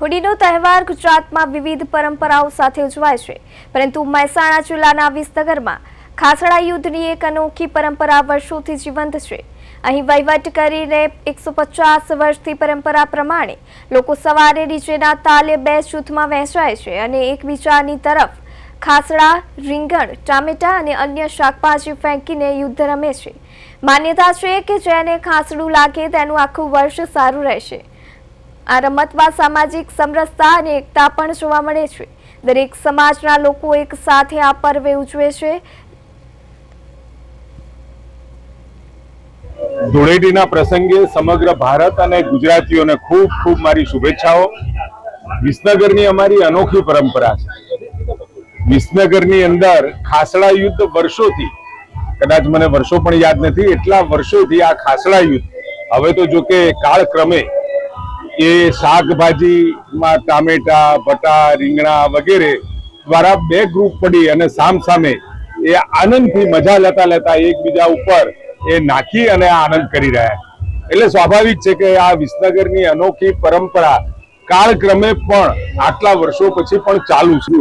હોળીનો તહેવાર ગુજરાતમાં વિવિધ પરંપરાઓ સાથે ઉજવાય છે, પરંતુ મહેસાણા જિલ્લાના વિસનગરમાં ખાસડા યુદ્ધની એક અનોખી પરંપરા વર્ષોથી જીવંત છે। અહીં વહીવટ કરીને 150 વર્ષથી પરંપરા પ્રમાણે લોકો સવારે ડીજેના તાલે બે જૂથમાં વહેંચાય છે અને એકબીજાની તરફ ખાસડા, રીંગણ, ટામેટા અને અન્ય શાકભાજી ફેંકીને યુદ્ધ રમે છે। માન્યતા છે કે જેને ખાસડું લાગે તેનું આખું વર્ષ સારું રહેશે। આ રમતમાં સામાજિક સમરસતા અને એકતા પણ જોવા મળે છે। દરેક સમાજના લોકો એક સાથે આ પર્વ ઉજવે છે। ધૂળેટીના પ્રસંગે સમગ્ર ભારત અને ગુજરાતીઓને ખૂબ ખૂબ મારી શુભેચ્છાઓ। વિસનગરની અમારી અનોખી પરંપરા છે। વિસનગરની અંદર ખાસડા યુદ્ધ વર્ષોથી, કદાચ મને વર્ષો પણ યાદ નથી, એટલા વર્ષોથી આ ખાસડા યુદ્ધ, હવે તો જો કે કાળક્રમે એ શાકભાજીમાં ટામેટા, ભટા, રીંગણા વગેરે દ્વારા બે ગ્રુપ પડી અને સામ સામે એ આનંદથી મજા લેતા એકબીજા ઉપર એ નાખી અને આનંદ કરી રહ્યા છે। એટલે સ્વાભાવિક છે કે આ વિસનગરની અનોખી પરંપરા કાળક્રમે પણ આટલા વર્ષો પછી પણ ચાલુ છે।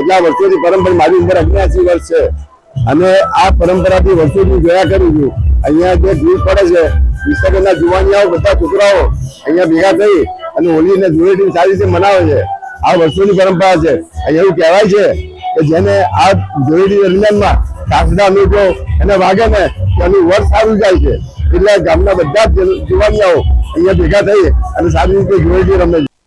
એટલા વર્ષોથી પરંપરા મારી ઉંમર 79 વર્ષ છે અને આ પરંપરાથી વર્ષોથી જોયા કરું છું। અહીંયા જે ગ્રુપ પડે છે, વિસનગરના જુવાનિયાઓ, બધા છોકરાઓ અહીંયા ભેગા થઈ અને હોળીને ધૂળેટી સારી રીતે મનાવે છે। આ વર્ષોની પરંપરા છે। અહીંયા એવું કહેવાય છે કે જેને આ ધૂળેટી દરમિયાનમાં કાસડા લોકો એને વાગે ને એનું વર્ષ સારું જાય છે। એટલે ગામના બધા જ જુવાનિયાઓ અહીંયા ભેગા થઈ અને સારી રીતે ધૂળેટી રમે છે।